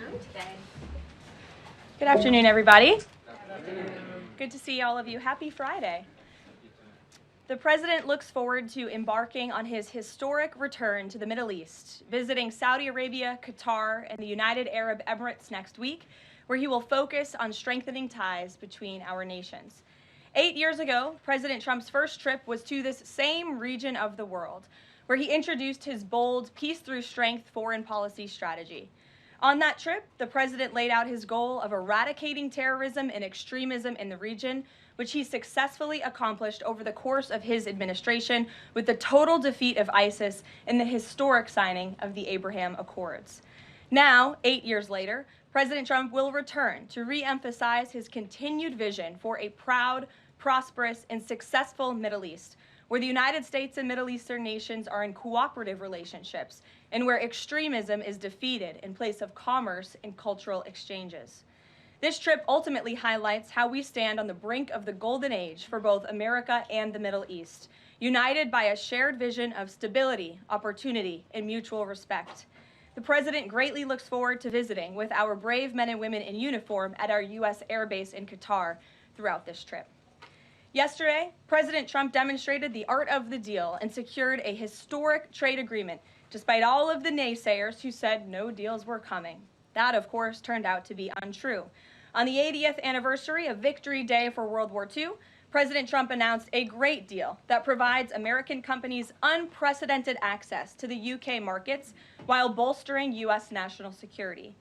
room today. Good afternoon, everybody. Good to see all of you. Happy Friday. The President looks forward to embarking on his historic return to the Middle East, visiting Saudi Arabia, Qatar, and the United Arab Emirates next week, where he will focus on strengthening ties between our nations. 8 years ago, President Trump's first trip was to this same region of the world, where he introduced his bold peace through strength foreign policy strategy. On that trip, the president laid out his goal of eradicating terrorism and extremism in the region, which he successfully accomplished over the course of his administration with the total defeat of ISIS and the historic signing of the Abraham Accords. Now, 8 years later, President Trump will return to re-emphasize his continued vision for a proud, prosperous, and successful Middle East, where the United States and Middle Eastern nations are in cooperative relationships, and where extremism is defeated in place of commerce and cultural exchanges. This trip ultimately highlights how we stand on the brink of the golden age for both America and the Middle East, united by a shared vision of stability, opportunity, and mutual respect. The President greatly looks forward to visiting with our brave men and women in uniform at our U.S. Air Base in Qatar throughout this trip. Yesterday, President Trump demonstrated the art of the deal and secured a historic trade agreement, despite all of the naysayers who said no deals were coming. That, of course, turned out to be untrue. On the 80th anniversary of Victory Day for World War II, President Trump announced a great deal that provides American companies unprecedented access to the UK markets while bolstering U.S. national security.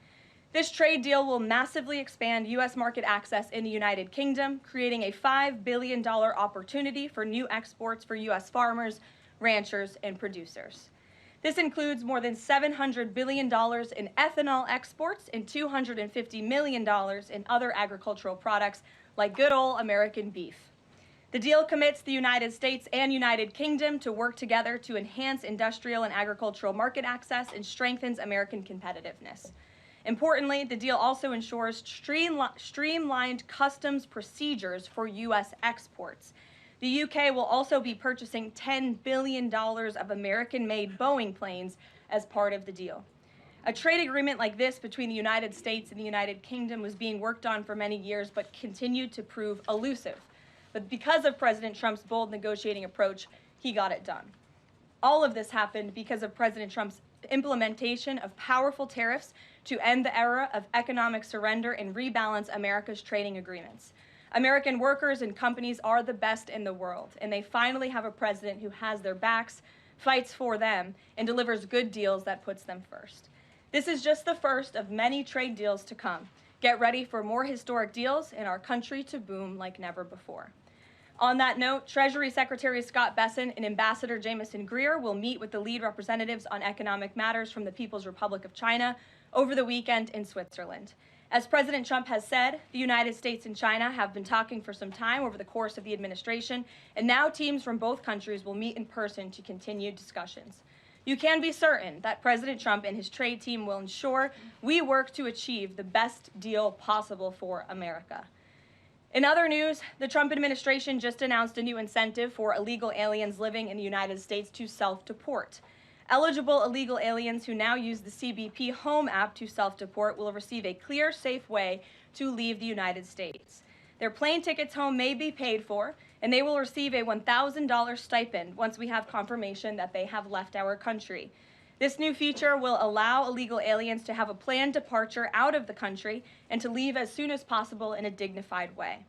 This trade deal will massively expand U.S. market access in the United Kingdom, creating a $5 billion opportunity for new exports for U.S. farmers, ranchers, and producers. This includes more than $700 billion in ethanol exports and $250 million in other agricultural products like good old American beef. The deal commits the United States and United Kingdom to work together to enhance industrial and agricultural market access and strengthens American competitiveness. Importantly, the deal also ensures streamlined customs procedures for U.S. exports. The UK will also be purchasing $10 billion of American-made Boeing planes as part of the deal. A trade agreement like this between the United States and the United Kingdom was being worked on for many years, but continued to prove elusive. But because of President Trump's bold negotiating approach, he got it done. All of this happened because of President Trump's implementation of powerful tariffs to end the era of economic surrender and rebalance America's trading agreements. American workers and companies are the best in the world, and they finally have a president who has their backs, fights for them, and delivers good deals that puts them first. This is just the first of many trade deals to come. Get ready for more historic deals and our country to boom like never before. On that note, Treasury Secretary Scott Bessent and Ambassador Jamieson Greer will meet with the lead representatives on economic matters from the People's Republic of China over the weekend in Switzerland. As President Trump has said, the United States and China have been talking for some time over the course of the administration, and now teams from both countries will meet in person to continue discussions. You can be certain that President Trump and his trade team will ensure we work to achieve the best deal possible for America. In other news, the Trump administration just announced a new incentive for illegal aliens living in the United States to self-deport. Eligible illegal aliens who now use the CBP Home app to self-deport will receive a clear, safe way to leave the United States. Their plane tickets home may be paid for, and they will receive a $1,000 stipend once we have confirmation that they have left our country. This new feature will allow illegal aliens to have a planned departure out of the country and to leave as soon as possible in a dignified way.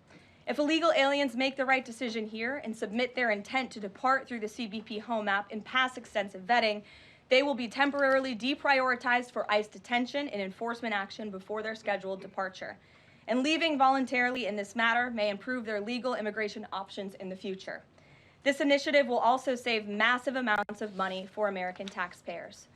If illegal aliens make the right decision here and submit their intent to depart through the CBP Home app and pass extensive vetting, they will be temporarily deprioritized for ICE detention and enforcement action before their scheduled departure. And leaving voluntarily in this matter may improve their legal immigration options in the future. This initiative will also save massive amounts of money for American taxpayers.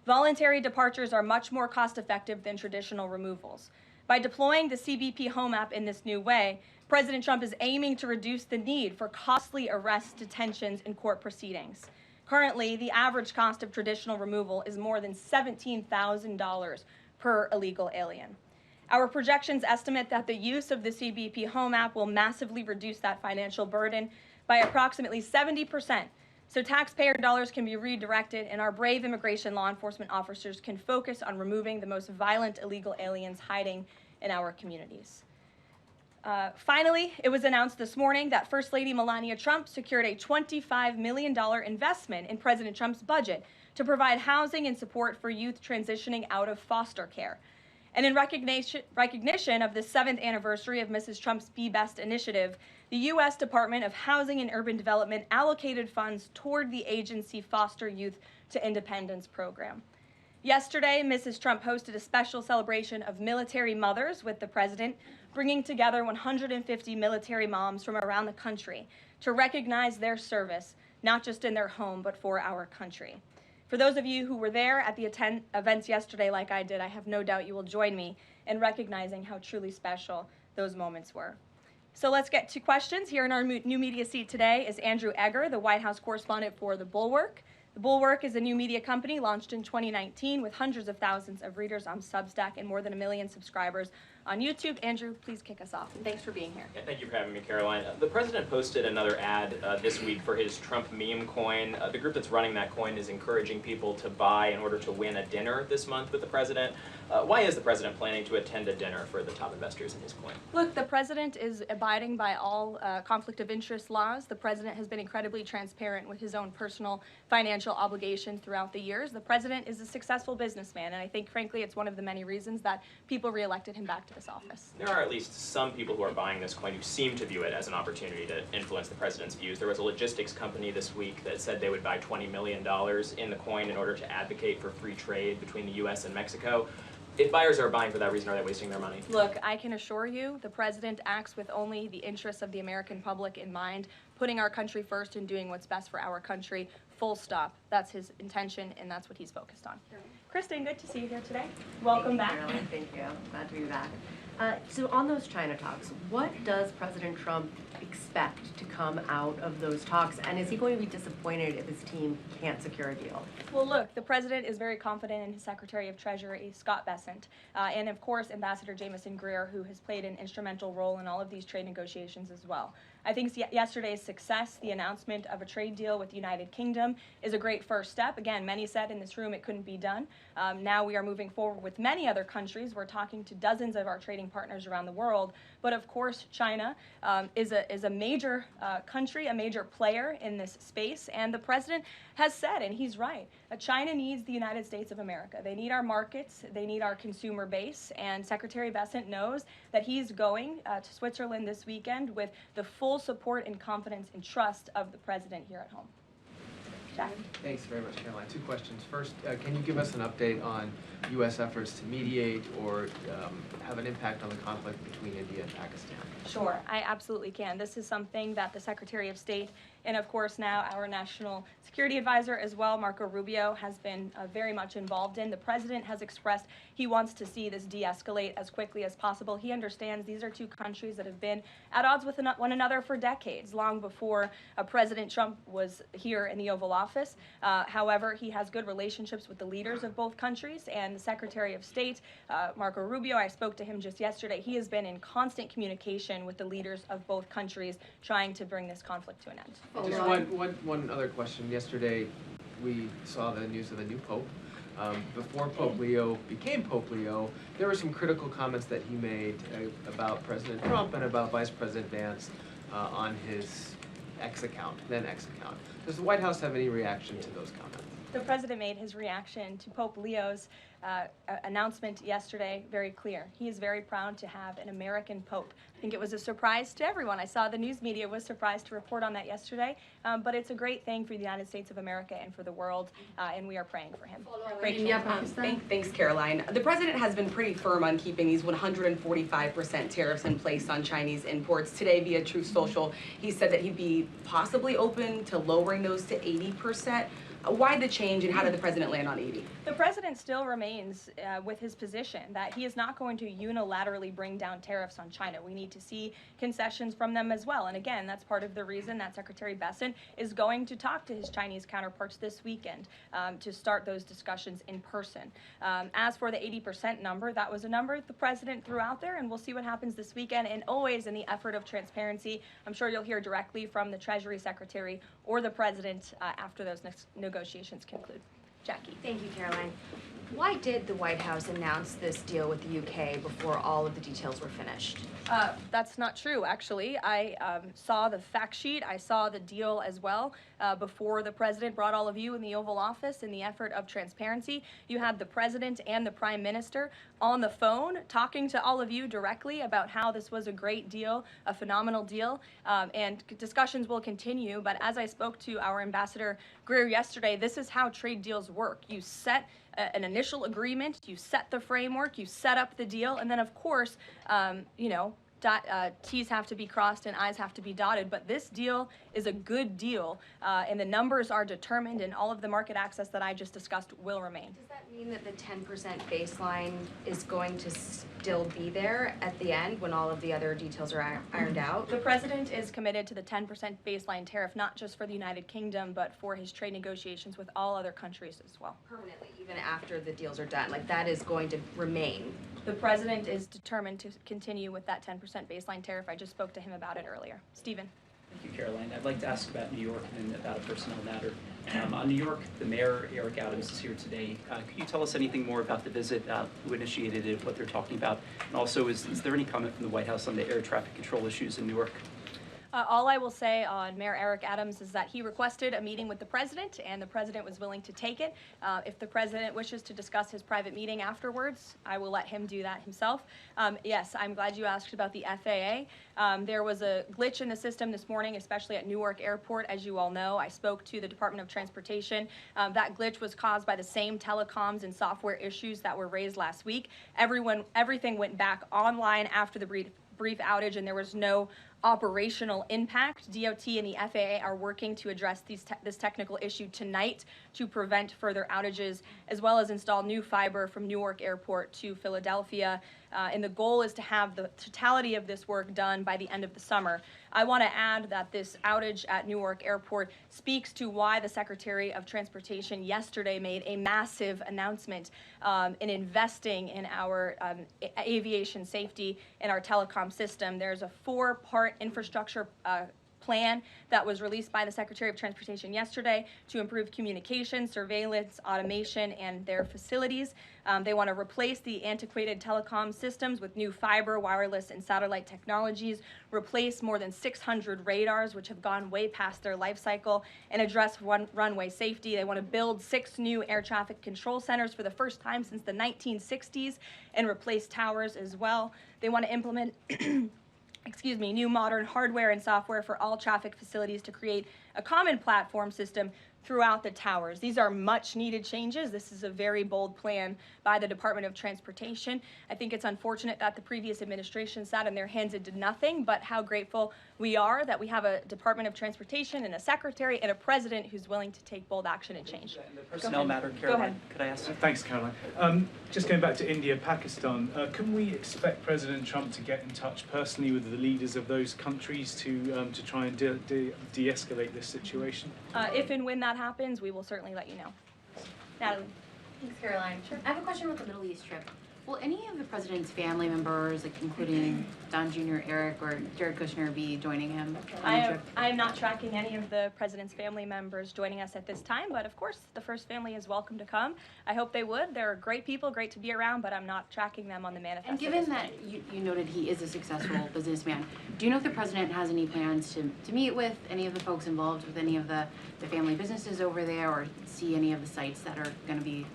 Voluntary departures are much more cost-effective than traditional removals. By deploying the CBP Home app in this new way, President Trump is aiming to reduce the need for costly arrests, detentions, and court proceedings. Currently, the average cost of traditional removal is more than $17,000 per illegal alien. Our projections estimate that the use of the CBP Home app will massively reduce that financial burden by approximately 70% so taxpayer dollars can be redirected and our brave immigration law enforcement officers can focus on removing the most violent illegal aliens hiding in our communities. Finally, it was announced this morning that First Lady Melania Trump secured a $25 million investment in President Trump's budget to provide housing and support for youth transitioning out of foster care. And in recognition of the 7th anniversary of Mrs. Trump's Be Best initiative, the U.S. Department of Housing and Urban Development allocated funds toward the agency Foster Youth to Independence program. Yesterday, Mrs. Trump hosted a special celebration of military mothers with the president, bringing together 150 military moms from around the country to recognize their service, not just in their home, but for our country. For those of you who were there at the events yesterday like I did, I have no doubt you will join me in recognizing how truly special those moments were. So let's get to questions. Here in our new media seat today is Andrew Egger, the White House correspondent for The Bulwark. The Bulwark is a new media company launched in 2019 with hundreds of thousands of readers on Substack and more than 1 million subscribers on YouTube. Andrew, please kick us off. And thanks for being here. Yeah, thank you for having me, Caroline. The president posted another ad this week for his Trump meme coin. The group that's running that coin is encouraging people to buy in order to win a dinner this month with the president. Why is the president planning to attend a dinner for the top investors in his coin? Look, the president is abiding by all conflict of interest laws. The president has been incredibly transparent with his own personal financial obligations throughout the years. The president is a successful businessman, and I think, frankly, it's one of the many reasons that people reelected him back to this office. There are at least some people who are buying this coin who seem to view it as an opportunity to influence the president's views. There was a logistics company this week that said they would buy $20 million in the coin in order to advocate for free trade between the U.S. and Mexico. If buyers are buying for that reason, are they wasting their money? Look, I can assure you the president acts with only the interests of the American public in mind, putting our country first and doing what's best for our country, full stop. That's his intention, and that's what he's focused on. Kristen, good to see you here today. Welcome back. Caroline. Thank you. Glad to be back. So on those China talks, what does President Trump expect to come out of those talks? And is he going to be disappointed if his team can't secure a deal? Well, look, the president is very confident in his Secretary of Treasury, Scott Bessent, and of course, Ambassador Jamieson Greer, who has played an instrumental role in all of these trade negotiations as well. I think yesterday's success, the announcement of a trade deal with the United Kingdom, is a great first step. Again, many said in this room it couldn't be done. Now we are moving forward with many other countries. We're talking to dozens of our trading partners around the world. But of course, China is a major country, a major player in this space. And the president has said, and he's right, China needs the United States of America. They need our markets. They need our consumer base. And Secretary Bessent knows that he's going to Switzerland this weekend with the full support and confidence and trust of the president here at home. Jack? Thanks very much, Caroline. 2 questions. First, can you give us an update on U.S. efforts to mediate or have an impact on the conflict between India and Pakistan? Sure, I absolutely can. This is something that the Secretary of State and, of course, now our National Security Advisor as well, Marco Rubio, has been very much involved in. The president has expressed he wants to see this de-escalate as quickly as possible. He understands these are 2 countries that have been at odds with one another for decades, long before President Trump was here in the Oval Office. However, he has good relationships with the leaders of both countries, and the Secretary of State, Marco Rubio, I spoke to him just yesterday. He has been in constant communication with the leaders of both countries trying to bring this conflict to an end. Just one other question. Yesterday, we saw the news of the new Pope. Before Pope Leo became Pope Leo, there were some critical comments that he made about President Trump and about Vice President Vance on his then X account. Does the White House have any reaction to those comments? The president made his reaction to Pope Leo's announcement yesterday very clear. He is very proud to have an American Pope. I think it was a surprise to everyone. I saw the news media was surprised to report on that yesterday, but it's a great thing for the United States of America and for the world, and we are praying for him. IndiaPakistan. Thanks, Caroline. The president has been pretty firm on keeping these 145% tariffs in place on Chinese imports. Today, via Truth Social, he said that he'd be possibly open to lowering those to 80%. Why the change, and how did the president land on 80? The president still remains with his position that he is not going to unilaterally bring down tariffs on China. We need to see concessions from them as well. And again, that's part of the reason that Secretary Bessent is going to talk to his Chinese counterparts this weekend to start those discussions in person. As for the 80% number, that was a number the president threw out there, and we'll see what happens this weekend. And always in the effort of transparency, I'm sure you'll hear directly from the Treasury Secretary or the president after those negotiations conclude. Jackie. Thank you, Caroline. Why did the White House announce this deal with the UK before all of the details were finished? That's not true, actually. I saw the fact sheet. I saw the deal as well before the president brought all of you in the Oval Office in the effort of transparency. You had the president and the prime minister on the phone talking to all of you directly about how this was a great deal, a phenomenal deal, and discussions will continue. But as I spoke to our Ambassador Greer yesterday, this is how trade deals work. You set an initial agreement, you set the framework, you set up the deal, and then of course, T's have to be crossed and I's have to be dotted, but this deal is a good deal, and the numbers are determined, and all of the market access that I just discussed will remain. Does that mean that the 10% baseline is going to still be there at the end when all of the other details are ironed out? The president is committed to the 10% baseline tariff, not just for the United Kingdom, but for his trade negotiations with all other countries as well. Permanently, even after the deals are done, like that is going to remain? The president is determined to continue with that 10% baseline tariff. I just spoke to him about it earlier. Stephen. Thank you, Caroline. I'd like to ask about New York and about a personnel matter. On New York, the mayor, Eric Adams, is here today. Could you tell us anything more about the visit, who initiated it, what they're talking about? And also, is there any comment from the White House on the air traffic control issues in Newark? All I will say on Mayor Eric Adams is that he requested a meeting with the president, and the president was willing to take it. If the president wishes to discuss his private meeting afterwards, I will let him do that himself. Yes, I'm glad you asked about the FAA. There was a glitch in the system this morning, especially at Newark Airport, as you all know. I spoke to the Department of Transportation. That glitch was caused by the same telecoms and software issues that were raised last week. Everything went back online after the brief outage, and there was no operational impact. DOT and the FAA are working to address this technical issue tonight to prevent further outages, as well as install new fiber from Newark Airport to Philadelphia. And the goal is to have the totality of this work done by the end of the summer. I want to add that this outage at Newark Airport speaks to why the Secretary of Transportation yesterday made a massive announcement in investing in our aviation safety and our telecom system. There's a 4-part infrastructure plan that was released by the Secretary of Transportation yesterday to improve communication, surveillance, automation, and their facilities. They want to replace the antiquated telecom systems with new fiber, wireless, and satellite technologies, replace more than 600 radars, which have gone way past their life cycle, and address runway safety. They want to build 6 new air traffic control centers for the first time since the 1960s and replace towers as well. They want to implement new modern hardware and software for all traffic facilities to create a common platform system throughout the towers. These are much needed changes. This is a very bold plan by the Department of Transportation. I think it's unfortunate that the previous administration sat on their hands and did nothing, but how grateful we are that we have a Department of Transportation and a secretary and a president who's willing to take bold action and change. The personnel matter, Caroline, could I ask? Thanks, Caroline. Just going back to India, Pakistan, can we expect President Trump to get in touch personally with the leaders of those countries to try and de-escalate this situation? If and when that happens, we will certainly let you know. Natalie. Thanks, Caroline. Sure. I have a question about the Middle East trip. Will any of the president's family members, like including Don Jr., Eric, or Jared Kushner, be joining him on the trip? I am not tracking any of the president's family members joining us at this time, but of course, the first family is welcome to come. I hope they would. They're great people, great to be around, but I'm not tracking them on the manifest. And given that you noted he is a successful businessman, do you know if the president has any plans to meet with any of the folks involved with any of the family businesses over there, or see any of the sites that are going to be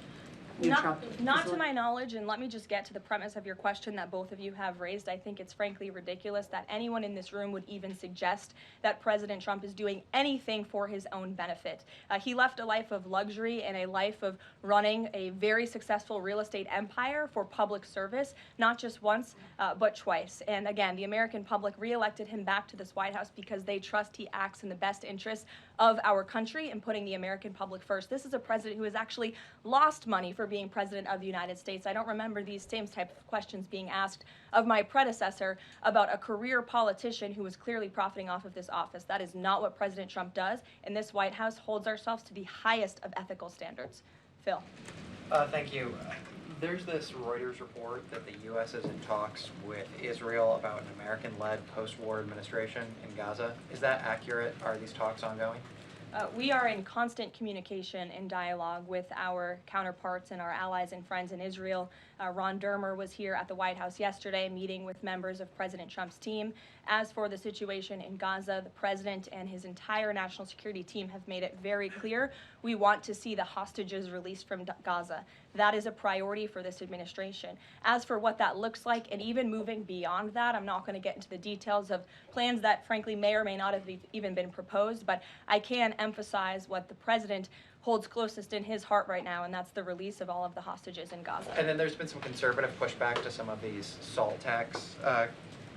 Not to my knowledge, and let me just get to the premise of your question that both of you have raised. I think it's frankly ridiculous that anyone in this room would even suggest that President Trump is doing anything for his own benefit. He left a life of luxury and a life of running a very successful real estate empire for public service, not just once, but twice. And again, the American public reelected him back to this White House because they trust he acts in the best interest of our country and putting the American public first. This is a president who has actually lost money for being president of the United States. I don't remember these same type of questions being asked of my predecessor about a career politician who was clearly profiting off of this office. That is not what President Trump does, and this White House holds ourselves to the highest of ethical standards. Phil. Thank you. There's this Reuters report that the U.S. is in talks with Israel about an American-led post-war administration in Gaza. Is that accurate? Are these talks ongoing? We are in constant communication and dialogue with our counterparts and our allies and friends in Israel. Ron Dermer was here at the White House yesterday meeting with members of President Trump's team. As for the situation in Gaza, the president and his entire national security team have made it very clear we want to see the hostages released from Gaza. That is a priority for this administration. As for what that looks like, and even moving beyond that, I'm not going to get into the details of plans that frankly may or may not have even been proposed, but I can emphasize what the president holds closest in his heart right now, and that's the release of all of the hostages in Gaza. And then there's been some conservative pushback to some of these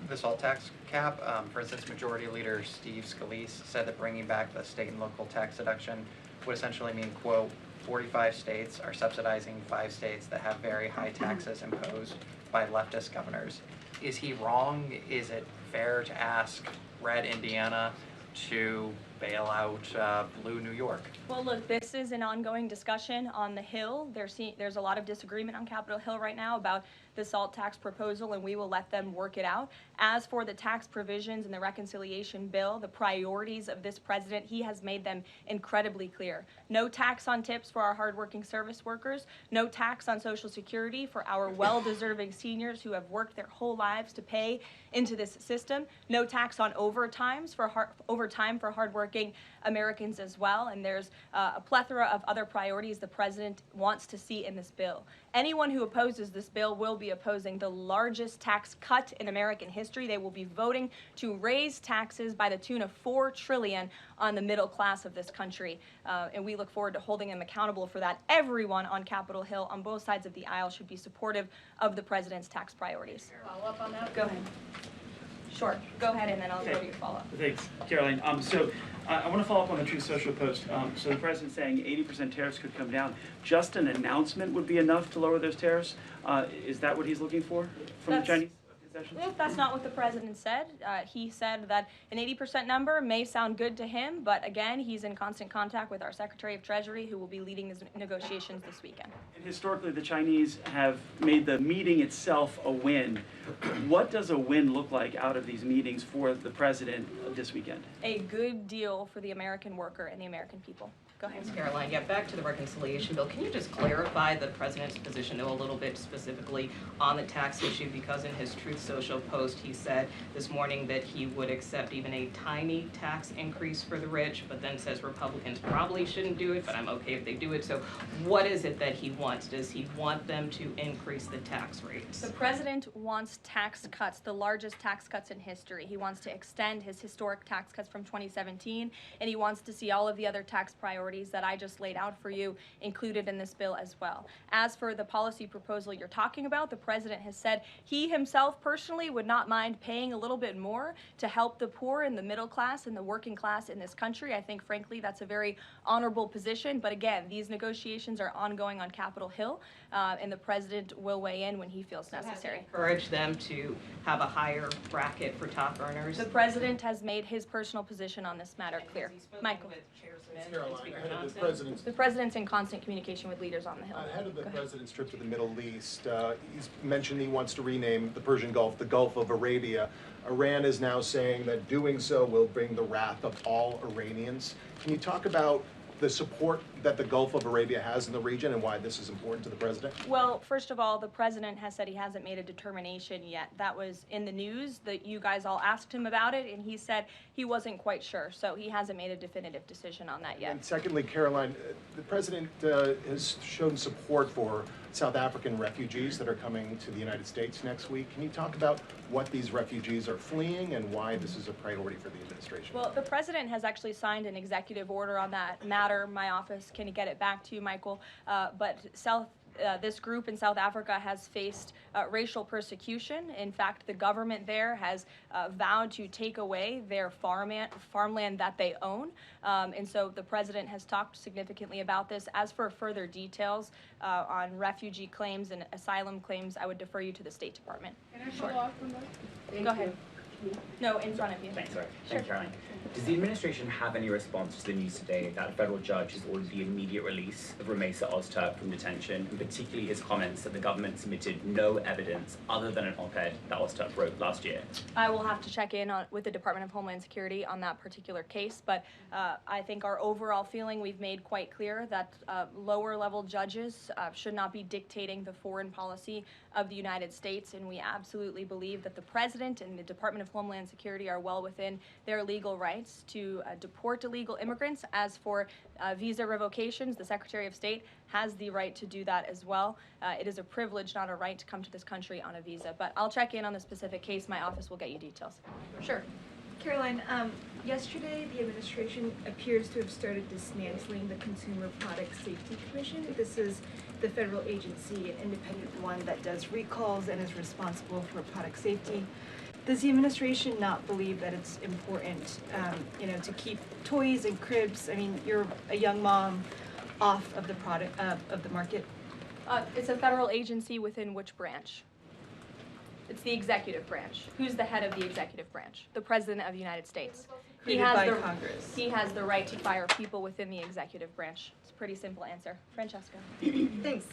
the salt tax cap. For instance, Majority Leader Steve Scalise said that bringing back the state and local tax deduction would essentially mean, quote, 45 states are subsidizing 5 states that have very high taxes imposed by leftist governors. Is he wrong? Is it fair to ask red Indiana to bail out blue New York? Well, look, this is an ongoing discussion on the Hill. There's a lot of disagreement on Capitol Hill right now about the SALT tax proposal, and we will let them work it out. As for the tax provisions in the reconciliation bill, the priorities of this president, he has made them incredibly clear. No tax on tips for our hardworking service workers, no tax on Social Security for our well-deserving seniors who have worked their whole lives to pay into this system, no tax on overtime for hardworking Americans as well, and there's a plethora of other priorities the president wants to see in this bill. Anyone who opposes this bill will be opposing the largest tax cut in American history. They will be voting to raise taxes by the tune of $4 trillion on the middle class of this country, and we look forward to holding them accountable for that. Everyone on Capitol Hill on both sides of the aisle should be supportive of the president's tax priorities. Follow up on that? Go ahead. Sure. Go ahead, and then I'll go to your follow-up. Thanks, Caroline. So I want to follow up on the Truth Social post. So the president's saying 80% tariffs could come down. Just an announcement would be enough to lower those tariffs? Is that what he's looking for from the Chinese concessions? That's not what the president said. He said that an 80% number may sound good to him, but again, he's in constant contact with our Secretary of Treasury, who will be leading these negotiations this weekend. And historically, the Chinese have made the meeting itself a win. What does a win look like out of these meetings for the president this weekend? A good deal for the American worker and the American people. Go ahead. Thanks, Caroline. Yeah, back to the reconciliation bill. Can you just clarify the president's position, though, a little bit specifically on the tax issue? Because in his Truth Social post, he said this morning that he would accept even a tiny tax increase for the rich, but then says Republicans probably shouldn't do it, but I'm okay if they do it. So what is it that he wants? Does he want them to increase the tax rates? The president wants tax cuts, the largest tax cuts in history. He wants to extend his historic tax cuts from 2017, and he wants to see all of the other tax priorities that I just laid out for you included in this bill as well. As for the policy proposal you're talking about, the president has said he himself personally would not mind paying a little bit more to help the poor and the middle class and the working class in this country. I think, frankly, that's a very honorable position. But again, these negotiations are ongoing on Capitol Hill, and the president will weigh in when he feels necessary. Encourage them to have a higher bracket for top earners? The president has made his personal position on this matter clear. Michael. The president's in constant communication with leaders on the Hill. Ahead of the president's trip to the Middle East, he's mentioned he wants to rename the Persian Gulf the Gulf of Arabia. Iran is now saying that doing so will bring the wrath of all Iranians. Can you talk about the support that the Gulf of Arabia has in the region and why this is important to the president? Well, first of all, the president has said he hasn't made a determination yet. That was in the news that you guys all asked him about it, and he said he wasn't quite sure. So he hasn't made a definitive decision on that yet. And secondly, Caroline, the president has shown support for South African refugees that are coming to the United States next week. Can you talk about what these refugees are fleeing and why this is a priority for the administration? Well, the president has actually signed an executive order on that matter. My office can get it back to you, Michael. But South this group in South Africa has faced racial persecution. In fact, the government there has vowed to take away their farmland that they own. And so the president has talked significantly about this. As for further details on refugee claims and asylum claims, I would defer you to the State Department. Can I follow up on that? Go ahead. No, in front of you. Thanks, sorry. Sure. Thank you, Caroline. Does the administration have any response to the news today that a federal judge has ordered the immediate release of Rameses Our from detention, and particularly his comments that the government submitted no evidence other than an op-ed that Our wrote last year? I will have to check in with the Department of Homeland Security on that particular case, but I think our overall feeling, we've made quite clear that lower level judges should not be dictating the foreign policy of the United States, and we absolutely believe that the President and the Department of Homeland Security are well within their legal rights to deport illegal immigrants. As for visa revocations, the Secretary of State has the right to do that as well. It is a privilege, not a right, to come to this country on a visa. But I'll check in on the specific case. My office will get you details. Sure. Caroline, yesterday the administration appears to have started dismantling the Consumer Product Safety Commission. This is the federal agency, an independent one that does recalls and is responsible for product safety. Does the administration not believe that it's important, to keep toys and cribs? I mean, you're a young mom, off of the product of the market. It's a federal agency within which branch? It's the executive branch. Who's the head of the executive branch? The President of the United States. Created by Congress. He has the right to fire people within the executive branch. It's a pretty simple answer. Francesca. Thanks.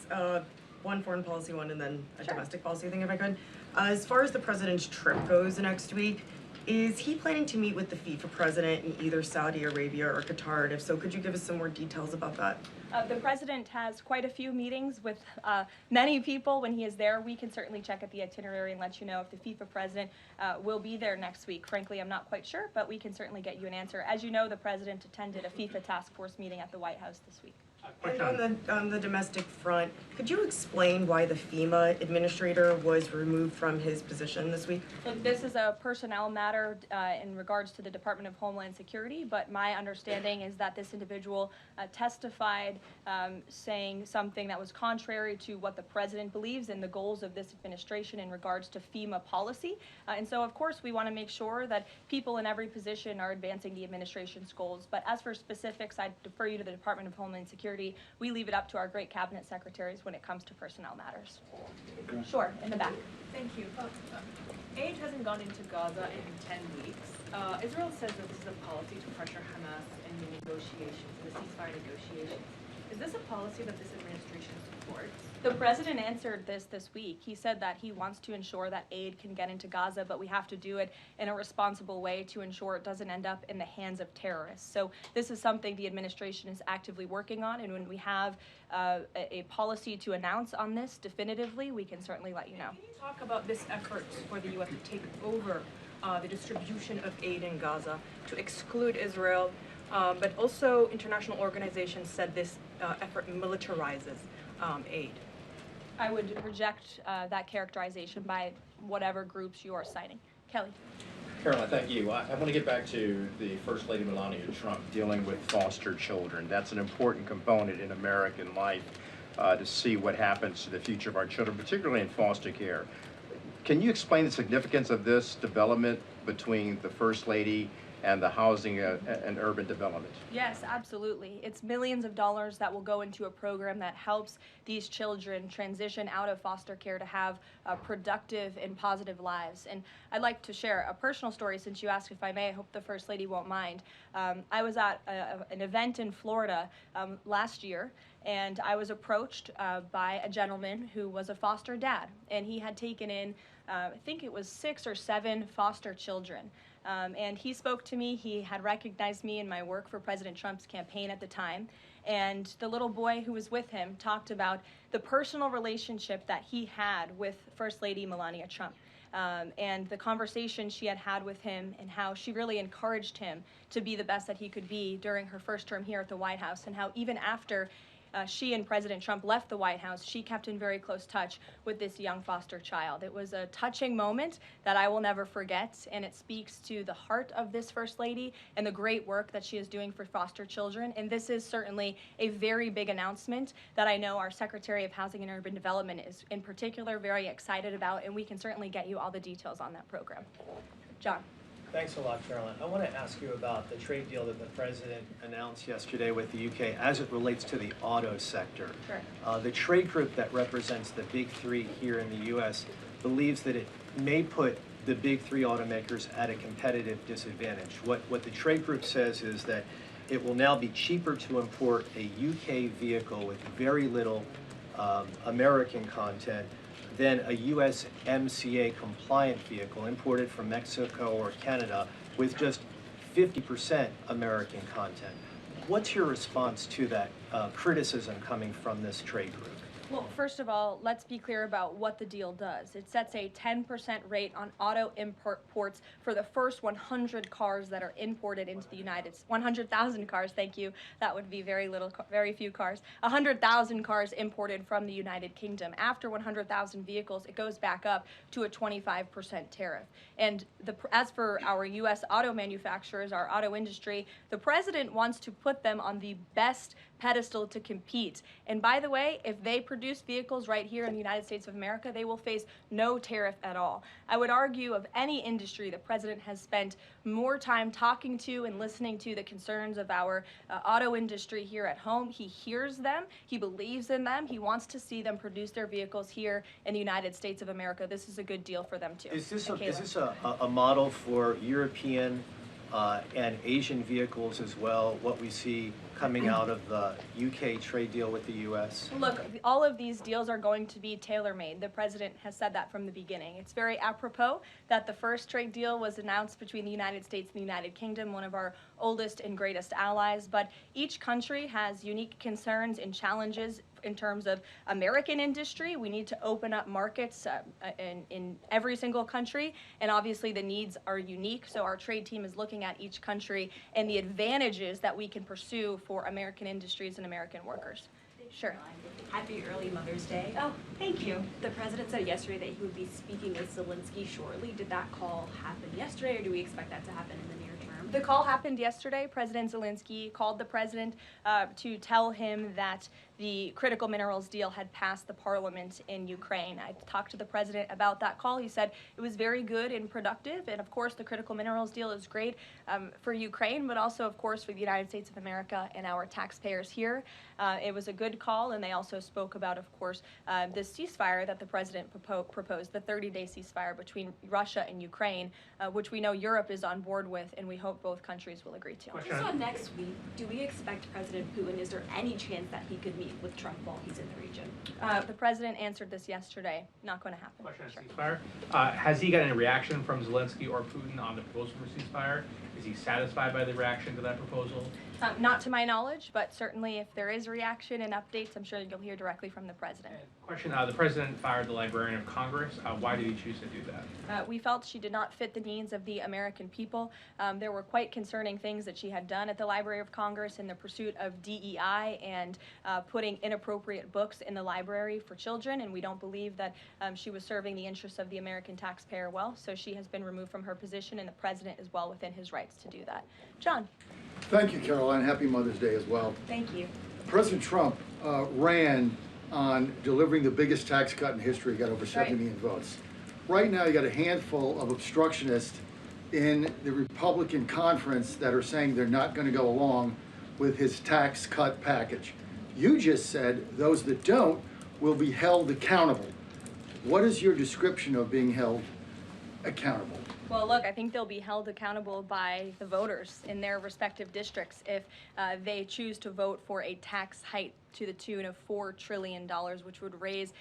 One foreign policy one and then a domestic policy thing, if I could. As far as the president's trip goes next week, is he planning to meet with the FIFA president in either Saudi Arabia or Qatar? And if so, could you give us some more details about that? The president has quite a few meetings with many people when he is there. We can certainly check at the itinerary and let you know if the FIFA president will be there next week. Frankly, I'm not quite sure, but we can certainly get you an answer. As you know, the president attended a FIFA task force meeting at the White House this week. And on the domestic front, could you explain why the FEMA administrator was removed from his position this week? Look, this is a personnel matter in regards to the Department of Homeland Security, but my understanding is that this individual testified saying something that was contrary to what the president believes and the goals of this administration in regards to FEMA policy. And so, of course, we want to make sure that people in every position are advancing the administration's goals. But as for specifics, I'd defer you to the Department of Homeland Security. We leave it up to our great cabinet secretaries when it comes to personnel matters. Sure, in the back. Thank you. Aid hasn't gone into Gaza in 10 weeks. Israel says that this is a policy to pressure Hamas in the negotiations, the ceasefire negotiations. Is this a policy that this administration supports? The president answered this week. He said that he wants to ensure that aid can get into Gaza, but we have to do it in a responsible way to ensure it doesn't end up in the hands of terrorists. So this is something the administration is actively working on, and when we have a policy to announce on this definitively, we can certainly let you know. Can you talk about this effort for the U.S. to take over the distribution of aid in Gaza, to exclude Israel, but also international organizations said this effort militarizes aid? I would reject that characterization by whatever groups you are citing. Kelly. Caroline, thank you. I want to get back to the First Lady Melania Trump dealing with foster children. That's an important component in American life to see what happens to the future of our children, particularly in foster care. Can you explain the significance of this development between the First Lady and the housing and urban development? Yes, absolutely. It's millions of dollars that will go into a program that helps these children transition out of foster care to have productive and positive lives. And I'd like to share a personal story since you asked if I may. I hope the First Lady won't mind. I was at an event in Florida last year, and I was approached by a gentleman who was a foster dad, and he had taken in, I think it was 6 or 7 foster children. And he spoke to me. He had recognized me in my work for President Trump's campaign at the time. And the little boy who was with him talked about the personal relationship that he had with First Lady Melania Trump. And the conversation she had had with him and how she really encouraged him to be the best that he could be during her first term here at the White House, and how even after she and President Trump left the White House, she kept in very close touch with this young foster child. It was a touching moment that I will never forget, and it speaks to the heart of this First Lady and the great work that she is doing for foster children. And this is certainly a very big announcement that I know our Secretary of Housing and Urban Development is in particular very excited about, and we can certainly get you all the details on that program. John. Thanks a lot, Caroline. I want to ask you about the trade deal that the president announced yesterday with the UK as it relates to the auto sector. Sure. The trade group that represents the big three here in the U.S. believes that it may put the big three automakers at a competitive disadvantage. What the trade group says is that it will now be cheaper to import a UK vehicle with very little American content than a USMCA compliant vehicle imported from Mexico or Canada with just 50% American content. What's your response to that criticism coming from this trade group? Well, first of all, let's be clear about what the deal does. It sets a 10% rate on auto imports for the first 100 cars that are imported into the United States. 100,000 cars, thank you. That would be very few cars. 100,000 cars imported from the United Kingdom. After 100,000 vehicles, it goes back up to a 25% tariff. And as for our U.S. auto manufacturers, our auto industry, the president wants to put them on the best pedestal to compete. And by the way, if they produce vehicles right here in the United States of America, they will face no tariff at all. I would argue of any industry, the president has spent more time talking to and listening to the concerns of our auto industry here at home. He hears them, he believes in them, he wants to see them produce their vehicles here in the United States of America. This is a good deal for them too. Is this a model for European and Asian vehicles as well, what we see coming out of the UK trade deal with the US? Look, all of these deals are going to be tailor-made. The president has said that from the beginning. It's very apropos that the first trade deal was announced between the United States and the United Kingdom, one of our oldest and greatest allies, but each country has unique concerns and challenges in terms of American industry. We need to open up markets in every single country, and obviously the needs are unique, so our trade team is looking at each country and the advantages that we can pursue for American industries and American workers. Sure. Happy early Mother's Day. Oh, thank you. The president said yesterday that he would be speaking with Zelensky shortly. Did that call happen yesterday, or do we expect that to happen in the near term? The call happened yesterday. President Zelensky called the president to tell him that the critical minerals deal had passed the parliament in Ukraine. I talked to the president about that call. He said it was very good and productive, and of course the critical minerals deal is great for Ukraine, but also of course for the United States of America and our taxpayers here. It was a good call, and they also spoke about, of course, this ceasefire that the president proposed, the 30-day ceasefire between Russia and Ukraine, which we know Europe is on board with, and we hope both countries will agree to. Just on next week, do we expect President Putin, is there any chance that he could meet with Trump while he's in the region? The president answered this yesterday. Not going to happen. Question on ceasefire. Has he got any reaction from Zelensky or Putin on the proposal for ceasefire? Is he satisfied by the reaction to that proposal? Not to my knowledge, but certainly if there is a reaction and updates, I'm sure you'll hear directly from the president. Question, the president fired the Librarian of Congress. Why did he choose to do that? We felt she did not fit the needs of the American people. There were quite concerning things that she had done at the Library of Congress in the pursuit of DEI and putting inappropriate books in the library for children, and we don't believe that she was serving the interests of the American taxpayer well, so she has been removed from her position, and the president is well within his rights to do that. John. Thank you, Caroline. Happy Mother's Day as well. Thank you. President Trump ran on delivering the biggest tax cut in history, got over 70 million votes. Right now, you got a handful of obstructionists in the Republican conference that are saying they're not going to go along with his tax cut package. You just said those that don't will be held accountable. What is your description of being held accountable? Well, look, I think they'll be held accountable by the voters in their respective districts if they choose to vote for a tax hike to the tune of $4 trillion, which would raise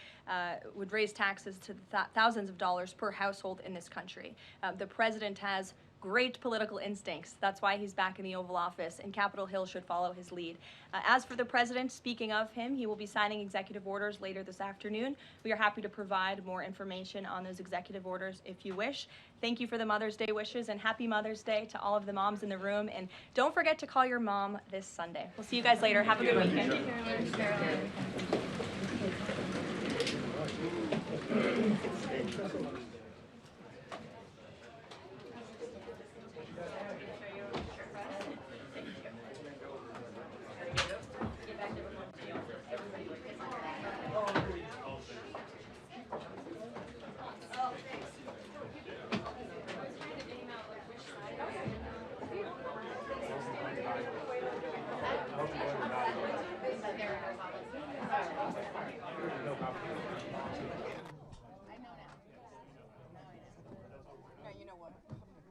taxes to thousands of dollars per household in this country. The president has great political instincts. That's why he's back in the Oval Office, and Capitol Hill should follow his lead. As for the president, speaking of him, he will be signing executive orders later this afternoon. We are happy to provide more information on those executive orders if you wish. Thank you for the Mother's Day wishes, and happy Mother's Day to all of the moms in the room. And don't forget to call your mom this Sunday. We'll see you guys later. Have a good weekend.